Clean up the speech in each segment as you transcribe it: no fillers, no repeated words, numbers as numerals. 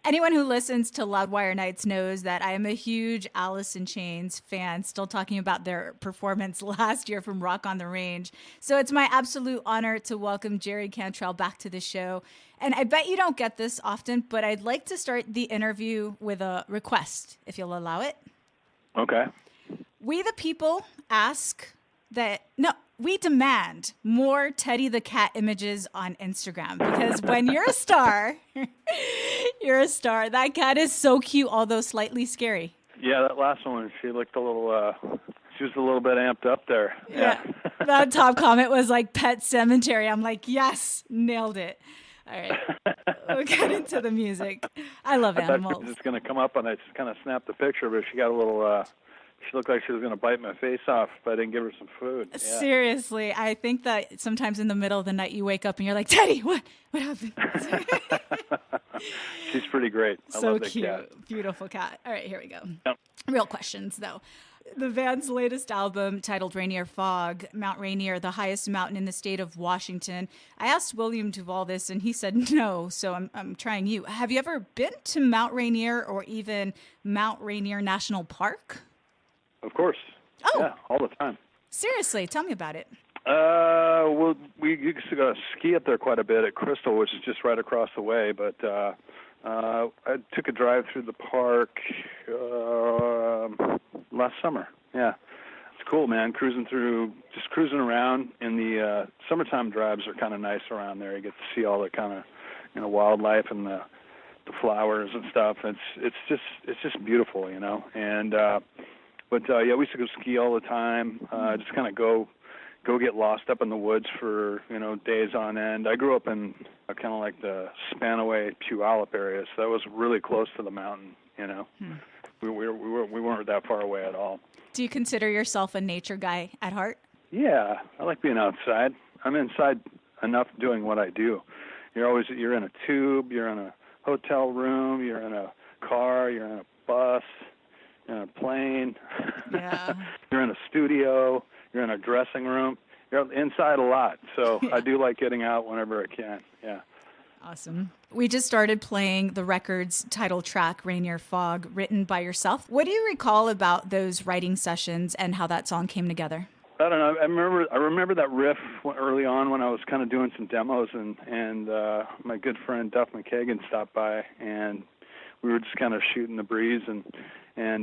Anyone who listens to Loudwire Nights knows that I am a huge Alice in Chains fan, still talking about their performance last year from Rock on the Range. So it's my absolute honor to welcome Jerry Cantrell back to the show. And I bet you don't get this often, but I'd like to start the interview with a request, if you'll allow it. Okay. We the people we demand more Teddy the Cat images on Instagram, because when you're a star, you're a star. That cat is so cute, although slightly scary. Yeah, that last one, she looked a little, she was a little bit amped up there. Yeah. That top comment was like Pet Cemetery. I'm like, yes, nailed it. All right, we'll get into the music. I love animals. I thought she was just going to come up and I just kind of snapped the picture, but she got a little, she looked like she was going to bite my face off if I didn't give her some food. Yeah. Seriously, I think that sometimes in the middle of the night you wake up and you're like, Teddy, what happened? She's pretty great. I so love that cute. cat. Beautiful cat. All right, here we go. Yep. Real questions, though. The band's latest album, titled Rainier Fogg, Mount Rainier, the highest mountain in the state of Washington. I asked William Duvall this, and he said no, so I'm trying you. Have you ever been to Mount Rainier or even Mount Rainier National Park? Of course. Oh. Yeah, all the time. Seriously, tell me about it. Well, we used to go ski up there quite a bit at Crystal, which is just right across the way, but I took a drive through the park last summer. Yeah. It's cool, man, cruising around. In the summertime drives are kind of nice around there. You get to see all the kind of, wildlife and the flowers and stuff. It's just beautiful, and But yeah, we used to go ski all the time. Just kind of go get lost up in the woods for days on end. I grew up in kind of like the Spanaway Puyallup area, so that was really close to the mountain. We weren't that far away at all. Do you consider yourself a nature guy at heart? Yeah, I like being outside. I'm inside enough doing what I do. You're in a tube, you're in a hotel room, you're in a car, you're in a bus. In a plane, yeah. You're in a studio, you're in a dressing room, you're inside a lot. So yeah. I do like getting out whenever I can, yeah. Awesome. We just started playing the record's title track, Rainier Fogg, written by yourself. What do you recall about those writing sessions and how that song came together? I don't know. I remember that riff early on when I was kind of doing some demos, and my good friend Duff McKagan stopped by, and we were just kind of shooting the breeze, and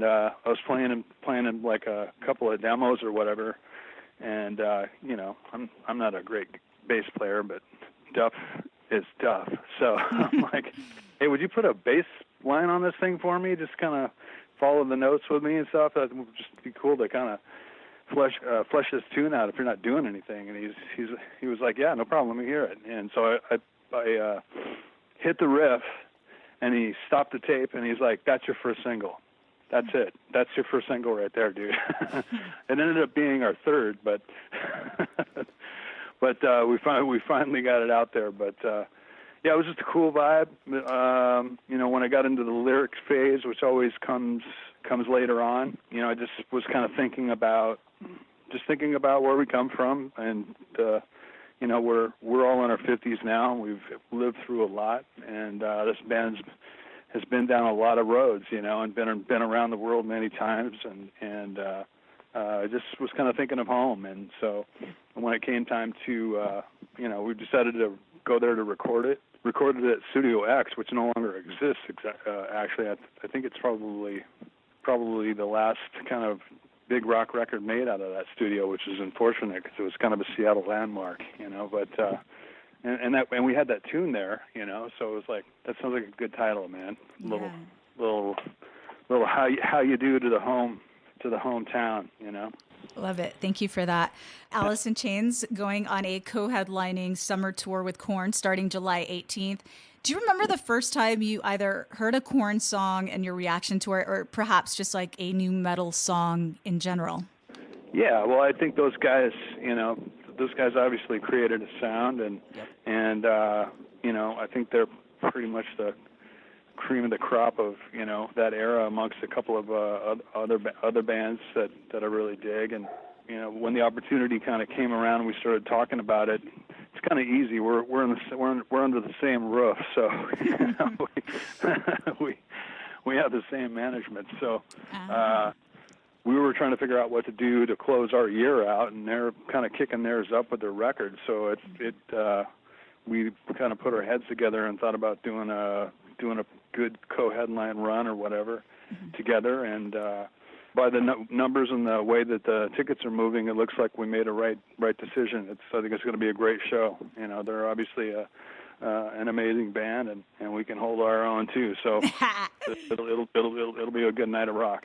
I was playing like a couple of demos or whatever, and I'm not a great bass player, but Duff is Duff, so I'm like, hey, would you put a bass line on this thing for me? Just kind of follow the notes with me and stuff. That would just be cool to kind of flesh this tune out if you're not doing anything. And he was like, yeah, no problem, let me hear it. And so I hit the riff, and he stopped the tape, and he's like, that's your first single. That's it. That's your first single right there, dude. It ended up being our third, but we finally got it out there. But yeah, it was just a cool vibe. When I got into the lyrics phase, which always comes later on, I just was kind of thinking about where we come from, and we're all in our 50s now. We've lived through a lot, and this band has been down a lot of roads, and been around the world many times, and I just was kind of thinking of home. And so when it came time to, we decided to go there to record it. Recorded it at Studio X, which no longer exists. Actually, I think it's probably the last kind of big rock record made out of that studio, which is unfortunate because it was kind of a Seattle landmark, But and we had that tune there, So it was like, that sounds like a good title, man. Little how you do to the hometown, Love it. Thank you for that. Alice in Chains going on a co-headlining summer tour with Korn starting July 18th. Do you remember the first time you either heard a Korn song and your reaction to it, or perhaps just like a new metal song in general? Yeah, well, I think those guys obviously created a sound, and I think they're pretty much the cream of the crop of that era amongst a couple of other bands that I really dig. And when the opportunity kind of came around and we started talking about it, it's kind of easy. We're under the same roof, so we have the same management. So we were trying to figure out what to do to close our year out, and they're kind of kicking theirs up with their record. So we kind of put our heads together and thought about doing a good co-headline run or whatever together. And by the numbers and the way that the tickets are moving, it looks like we made a right decision. I think it's going to be a great show. You know, they're obviously an amazing band, and we can hold our own too. So it'll be a good night of rock.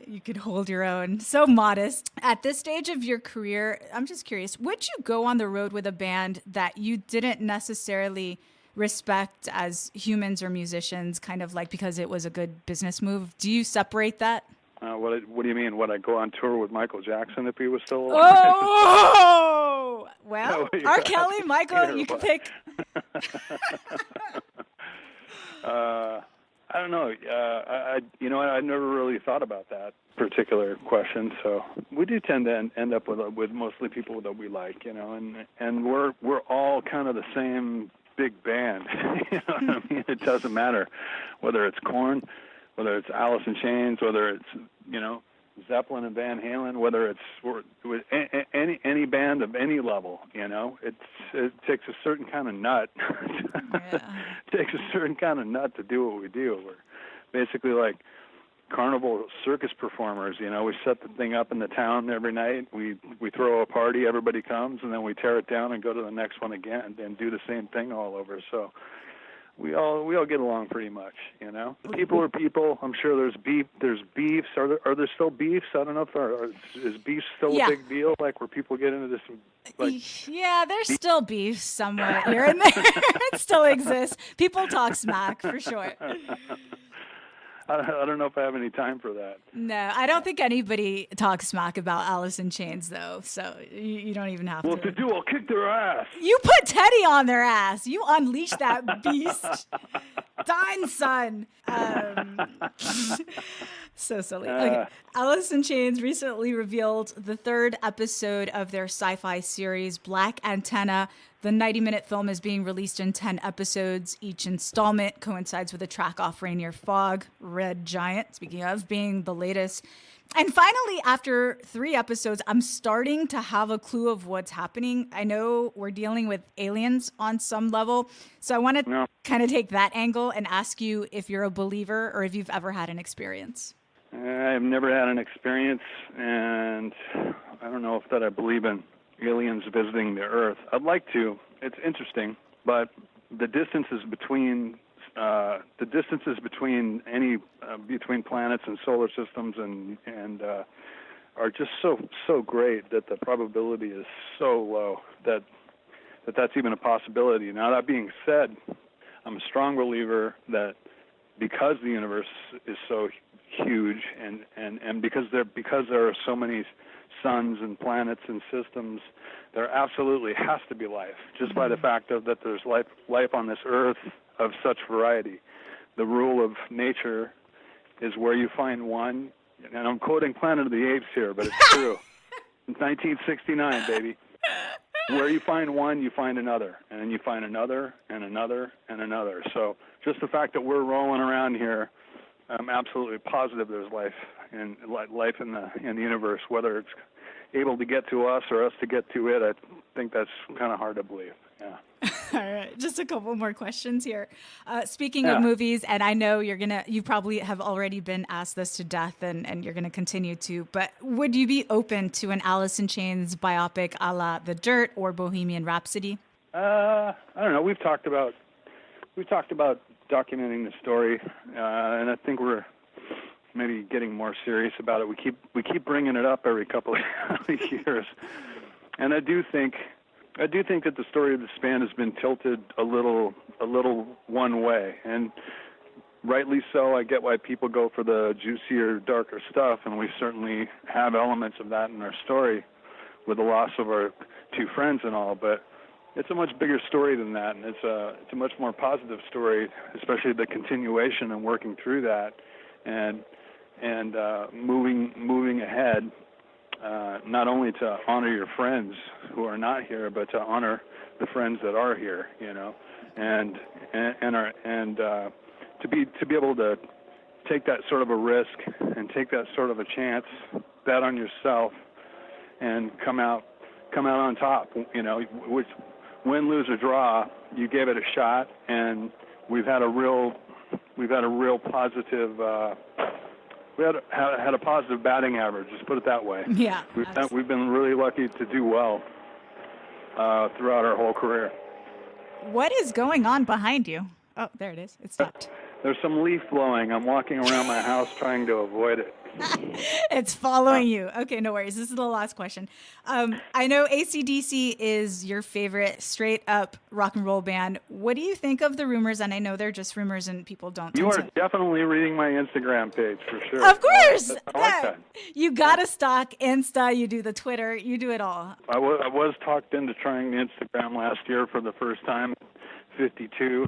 You could hold your own. So modest. At this stage of your career, I'm just curious, would you go on the road with a band that you didn't necessarily respect as humans or musicians, kind of like because it was a good business move? Do you separate that? What do you mean? Would I go on tour with Michael Jackson if he was still alive? Oh! Well, R. Kelly, Michael, you can pick. I don't know. I never really thought about that particular question. So we do tend to end up with mostly people that we like, you know, and we're all kind of the same big band. You know what I mean? It doesn't matter whether it's Korn, whether it's Alice in Chains, whether it's, you know, Zeppelin and Van Halen, whether it's with any band of any level, you know, it takes a certain kind of nut. It takes a certain kind of nut to do what we do. We're basically like carnival circus performers, you know. We set the thing up in the town every night. We throw a party, everybody comes, and then we tear it down and go to the next one again and do the same thing all over. So we all get along pretty much, you know. People are people. I'm sure there's beefs. Are there still beefs? I don't know if is beef still a big deal, like where people get into this. Like, yeah, there's still beef somewhere here and there. It still exists. People talk smack for sure. I don't know if I have any time for that. No, I don't think anybody talks smack about Alice in Chains, though, so you don't even have to. Well, if they do, I'll kick their ass. You put Teddy on their ass. You unleash that beast. Dine, son. So silly. Okay. Alice in Chains recently revealed the third episode of their sci-fi series, Black Antenna. The 90-minute film is being released in 10 episodes. Each installment coincides with a track off Rainier Fogg, Red Giant, speaking of, being the latest. And finally, after 3 episodes, I'm starting to have a clue of what's happening. I know we're dealing with aliens on some level, so I want to kind of take that angle and ask you if you're a believer or if you've ever had an experience. I've never had an experience, and I don't know if that I believe in aliens visiting the Earth. I'd like to. It's interesting, but the distances between between planets and solar systems and are just so great that the probability is so low that's even a possibility. Now, that being said, I'm a strong believer that because the universe is so huge and because there are so many suns and planets and systems, there absolutely has to be life, just by the fact that there's life on this earth of such variety. The rule of nature is where you find one, and I'm quoting Planet of the Apes here, but it's true. 1969, baby. Where you find one, you find another, and then you find another, and another, and another. So just the fact that we're rolling around here, I'm absolutely positive there's life in the universe. Whether it's able to get to us or us to get to it, I think that's kind of hard to believe. Yeah. All right, just a couple more questions here. Speaking of movies, and I know you probably have already been asked this to death, and you're gonna continue to. But would you be open to an Alice in Chains biopic, a la The Dirt or Bohemian Rhapsody? I don't know. We've talked about documenting the story, and I think we're maybe getting more serious about it. We keep bringing it up every couple of years, and I do think that the story of this band has been tilted a little one way, and rightly so. I get why people go for the juicier, darker stuff, and we certainly have elements of that in our story with the loss of our 2 friends and all, but it's a much bigger story than that, and it's a much more positive story, especially the continuation and working through that, and moving ahead, not only to honor your friends who are not here, but to honor the friends that are here, you know, and to be able to take that sort of a risk and take that sort of a chance, bet on yourself, and come out on top. You know, which win, lose, or draw, you gave it a shot, and we've had a real positive. We had a positive batting average. Just put it that way. Yeah, we've been really lucky to do well throughout our whole career. What is going on behind you? Oh, there it is. It stopped. There's some leaf blowing. I'm walking around my house trying to avoid it. It's following you. Okay, no worries. This is the last question. I know ACDC is your favorite straight up rock and roll band. What do you think of the rumors? And I know they're just rumors and people don't. You are definitely reading my Instagram page for sure. Of course. I like that. You got to stalk Insta. You do the Twitter. You do it all. I was talked into trying the Instagram last year for the first time, 52,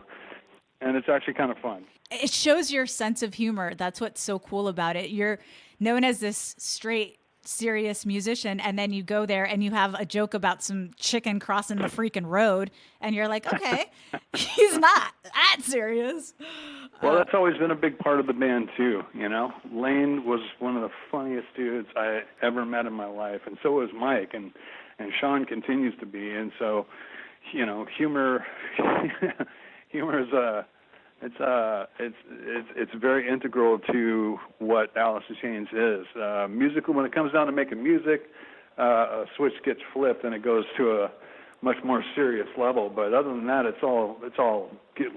and it's actually kind of fun. It shows your sense of humor. That's what's so cool about it. You're known as this straight, serious musician, and then you go there and you have a joke about some chicken crossing the freaking road, and you're like, okay, he's not that serious. Well, that's always been a big part of the band, too, you know. Lane was one of the funniest dudes I ever met in my life, and so was Mike, and Sean continues to be, and so, you know, humor is it's very integral to what Alice in Chains is. Musically, when it comes down to making music, a switch gets flipped and it goes to a much more serious level. But other than that, it's all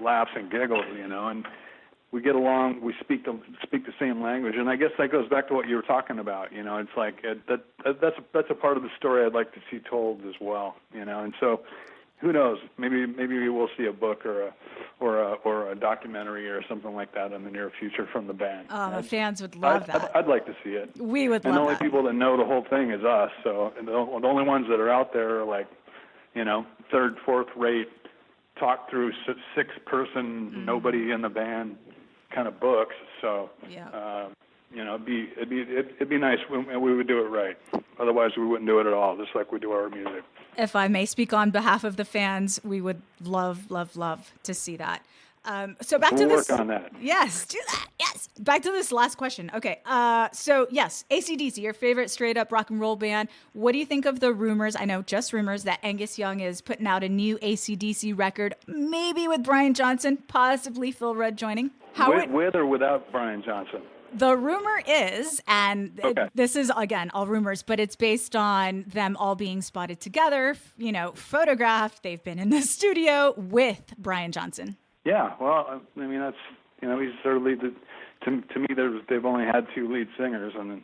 laughs and giggles, you know. And we get along. We speak the same language. And I guess that goes back to what you were talking about. You know, it's like that's a part of the story I'd like to see told as well. You know, and so. Who knows? Maybe we'll see a book or a documentary or something like that in the near future from the band. Oh, the fans would love that. I'd like to see it. We would love that. And the only people that know the whole thing is us. So the only ones that are out there are like, you know, third, fourth rate, talk through 6-person, nobody in the band kind of books. So, you know, it'd be nice when we would do it right. Otherwise, we wouldn't do it at all, just like we do our music. If I may speak on behalf of the fans, we would love to see that. So back to this. We'll work on that. Yes, do that. Yes. Back to this last question. Okay. So yes, ACDC, your favorite straight up rock and roll band. What do you think of the rumors? I know just rumors that Angus Young is putting out a new ACDC record, maybe with Brian Johnson, possibly Phil Rudd joining. With or without Brian Johnson? The rumor is, and this is, again, all rumors, but it's based on them all being spotted together, you know, photographed. They've been in the studio with Brian Johnson. Yeah, well, I mean, that's, you know, he's their lead. To me, they've only had 2 lead singers. And,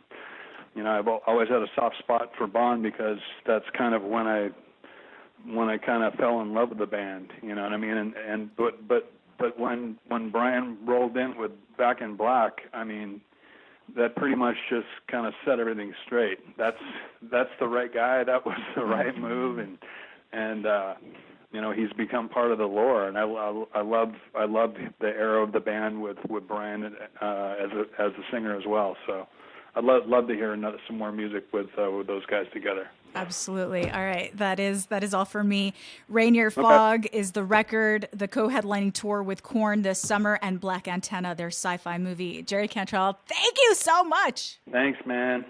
you know, I've always had a soft spot for Bon because that's kind of when I kind of fell in love with the band, you know what I mean? But when Brian rolled in with Back in Black, I mean, that pretty much just kind of set everything straight. That's the right guy. That was the right move, and you know, he's become part of the lore. And I love the era of the band with Brian as a singer as well. So I'd love to hear some more music with those guys together. Absolutely. All right. That is all for me. Rainier Fogg is the record, the co-headlining tour with Korn this summer, and Black Antenna, their sci-fi movie. Jerry Cantrell, thank you so much. Thanks, man.